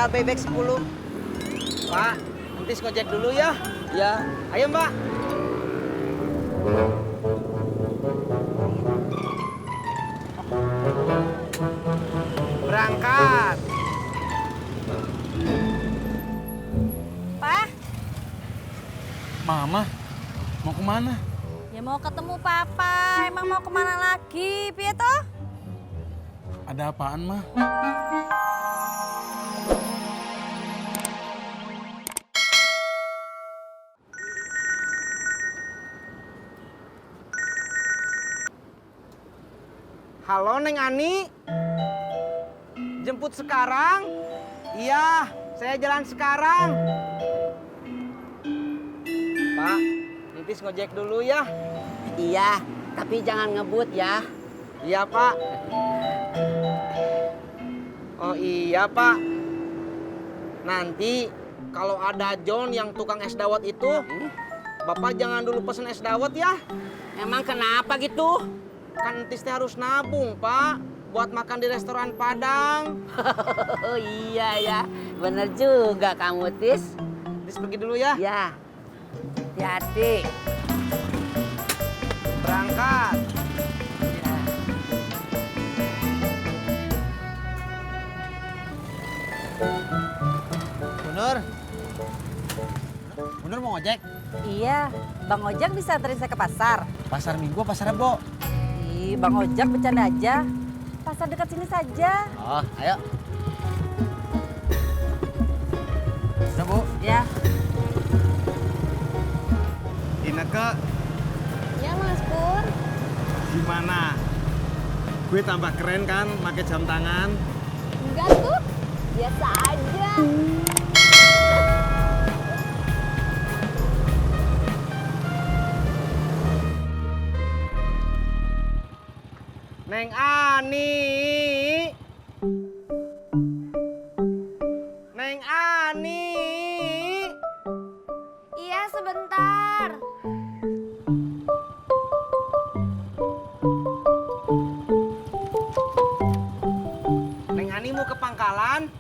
Bebek 10. Pak, entis ngojek dulu ya. Ya. Ayo, Mbak. Berangkat. Pak, Mama, mau kemana? ya mau ketemu Papa. Emang mau kemana lagi, piye toh? Ada apaan, Ma? Halo, Neng Ani. Jemput sekarang? Iya, saya jalan sekarang. Pak, entis ngojek dulu ya. Iya, tapi jangan ngebut ya. Iya, Pak. Oh iya, Pak. Nanti kalau ada John yang tukang es dawet itu, Bapak jangan dulu pesen es dawet ya. Emang kenapa gitu? Kan entis teh harus nabung, Pak, buat makan di restoran Padang. Oh iya ya, bener juga kamu Tis. Entis pergi dulu ya. Ya, hati-hati. Berangkat. Ya. Bunur mau ngojek? Iya, Bang Ojak bisa anterin saya ke pasar. Pasar Minggu, pasar Rebo. Ih, Bang Ojak bercanda aja. Pasar dekat sini saja. Oh, ayo. Udah, Bu. Ya. Ineke, Ya, Mas Pur. gimana? Gue tambah keren kan pakai jam tangan? Enggak tuh. Biasa aja. Neng Ani. Neng Ani. Iya, sebentar. Neng Ani mau ke Pangkalan?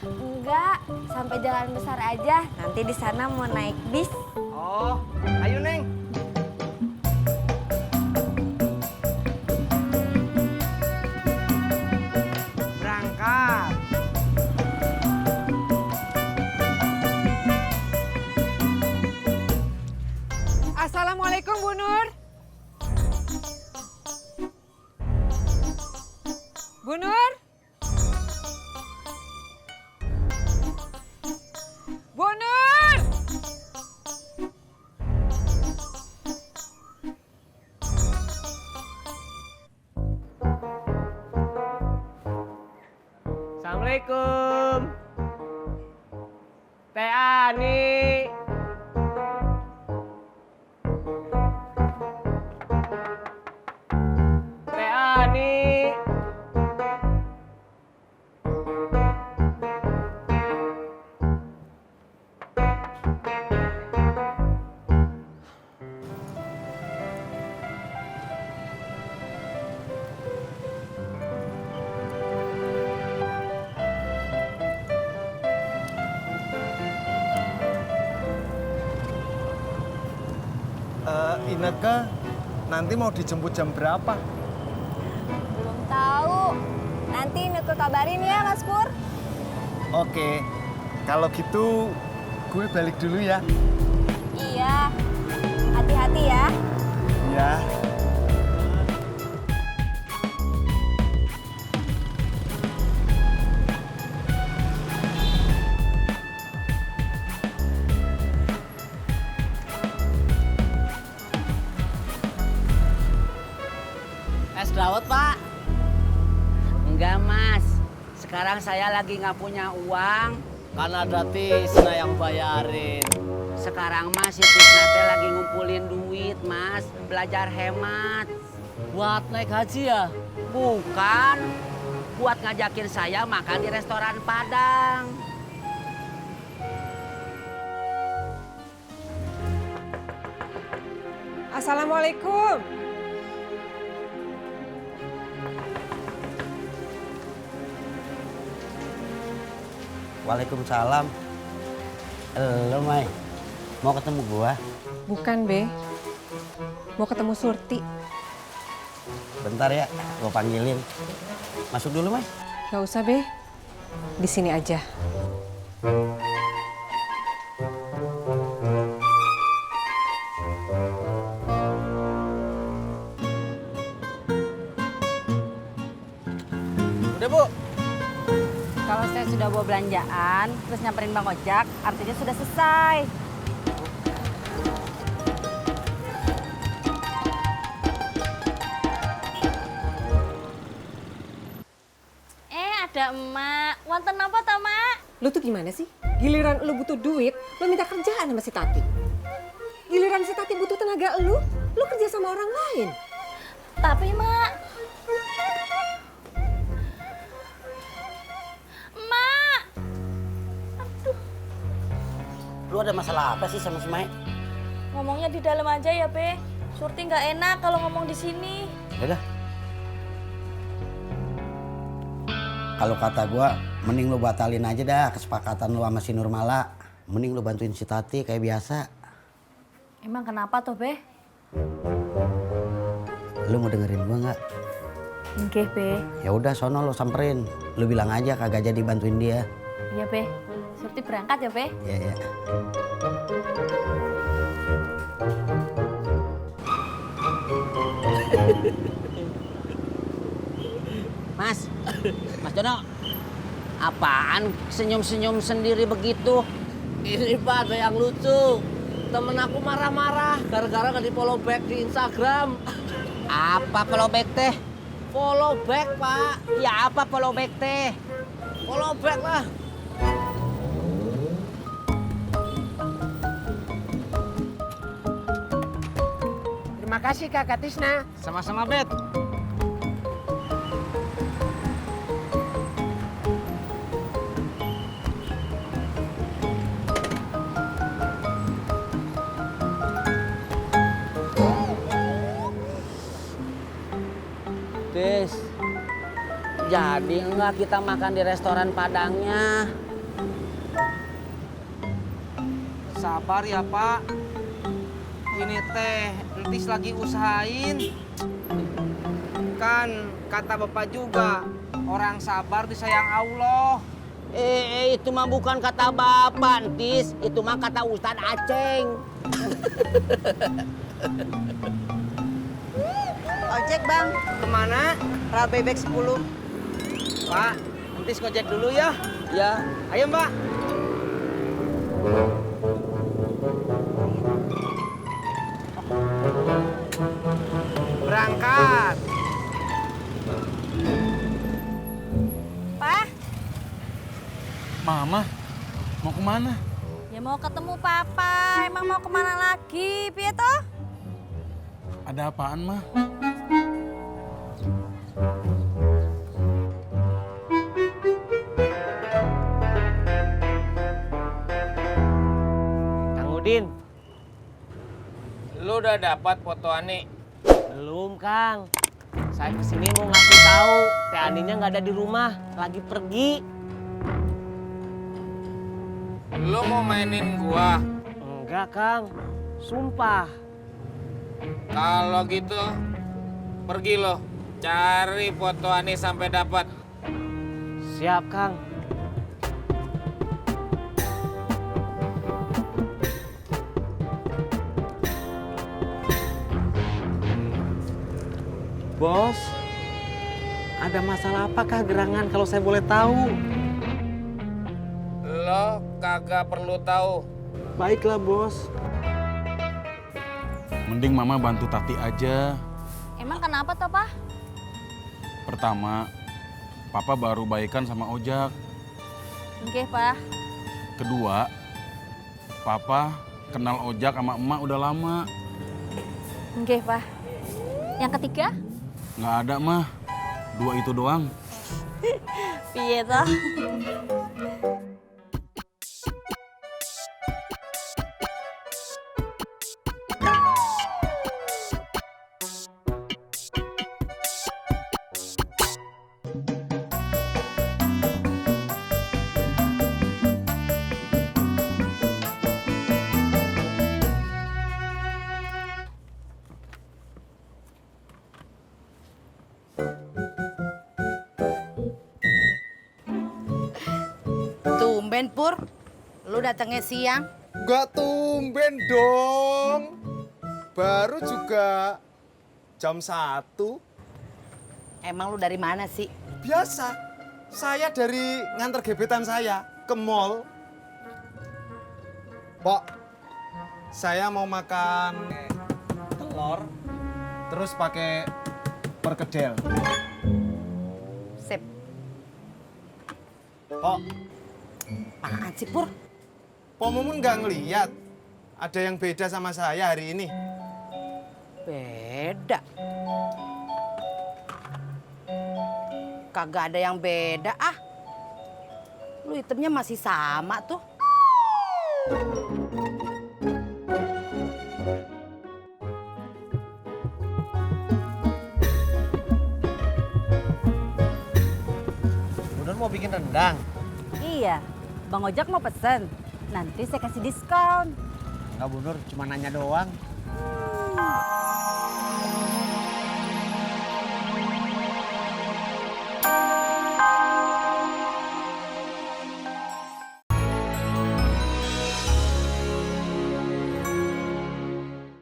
Enggak, sampai jalan besar aja. Nanti di sana mau naik bis. Oh, ayo Neng. Berangkat. Assalamualaikum Bu Nur. Bu Nur? Bu Nur! Assalamualaikum. Teh Ani. Teh Ani. Ineke, nanti mau dijemput jam berapa? Belum tahu. Nanti Ineke kabarin ya, Mas Pur. Oke, kalau gitu gue balik dulu ya. Iya. Hati-hati ya. Ya. Es dawet, Pak? Enggak, Mas. Sekarang saya lagi nggak punya uang. Kan ada Tisna yang bayarin. Sekarang Mas, si Tisna teh lagi ngumpulin duit, Mas. Belajar hemat. Buat naik haji ya? Bukan. Buat ngajakin saya makan di restoran Padang. Assalamualaikum. Waalaikumsalam. Lo, Mai, mau ketemu gua? Bukan, Be. Mau ketemu Surti. Bentar ya, gua panggilin. Masuk dulu, Mai. Gak usah, Be. Di sini aja. Udah, Bu. Kalau saya sudah bawa belanjaan, terus nyamperin Bang Ojak, artinya sudah selesai. Ada emak. Wonten apa toh, Mak? Lu tuh gimana sih? Giliran lu butuh duit, lu minta kerjaan sama si Tati. Giliran si Tati butuh tenaga lu kerja sama orang lain. Tapi, Mak. Mak. Lu ada masalah apa sih sama si Mai? Ngomongnya di dalam aja ya, Be. Surti nggak enak kalau ngomong di sini. Yaudah. Kalau kata gua, mending lu batalin aja dah kesepakatan lu sama si Nurmala. Mending lu bantuin si Tati kayak biasa. Emang kenapa tuh, Be? Lu mau dengerin gua nggak? Nggih, Be. Ya udah, sono lu samperin. Lu bilang aja kagak jadi bantuin dia. Iya, Be. Surti berangkat ya, Be. Ya ya. Mas Jono, apaan senyum-senyum sendiri begitu? Ini Pak ada yang lucu. Temen aku marah-marah gara-gara nggak di follow back di Instagram. Apa follow back teh? Follow back Pak. Ya apa follow back teh? Follow back lah. Terima kasih, Kakak Tisna. Sama-sama, Bet. Tis, jadi enggak kita makan di restoran Padangnya? Sabar ya, Pak. Ini teh entis lagi usahain. Kan kata Bapak juga, orang sabar disayang Allah. Itu mah bukan kata Bapak, Tis. Itu mah kata Ustadz Aceng. Ojek bang, Kemana? Ral bebek 10. Pak, entis ngojek dulu ya. Ya, Ayo, Mbak. Berangkat. Pak, Mama, mau kemana? ya mau ketemu Papa. Emang mau kemana lagi, piye toh? Ada apaan, Ma? Kang Udin, lu udah dapat foto Ani? Belum Kang. Saya kesini mau ngasih tahu Teh Aninya nggak ada di rumah, lagi pergi. Lu mau mainin gua? Enggak Kang, sumpah. Kalau gitu, pergi lo. Cari foto Ani sampai dapat. Siap Kang. Bos, ada masalah apakah gerangan kalau saya boleh tahu? Lo kagak perlu tahu. Baiklah bos. Mending Mama bantu Tati aja. Emang kenapa toh, Pak? Pertama, Papa baru baikan sama Ojak. Nggih, Pak. Kedua, Papa kenal Ojak sama Emak udah lama. Nggih, Pak. Yang ketiga? Nggak ada, Mah. 2 itu doang. Piye toh? Tumben Pur, lu datangnya siang. Gak tumben dong. Baru juga jam 1. Emang lu dari mana sih? Biasa. Saya dari nganter gebetan saya ke mall. Pok, saya mau makan telur terus pakai perkedel. Sip. Pok, Apaan sih Pur? Pok Mumun nggak ngeliat ada yang beda sama saya hari ini. Beda. Kagak ada yang beda ah. Lu hitamnya masih sama tuh. Udah mau bikin rendang. Iya, Bang Ojak mau pesen. Nanti saya kasih diskon. Enggak, Bu Nur, cuma nanya doang.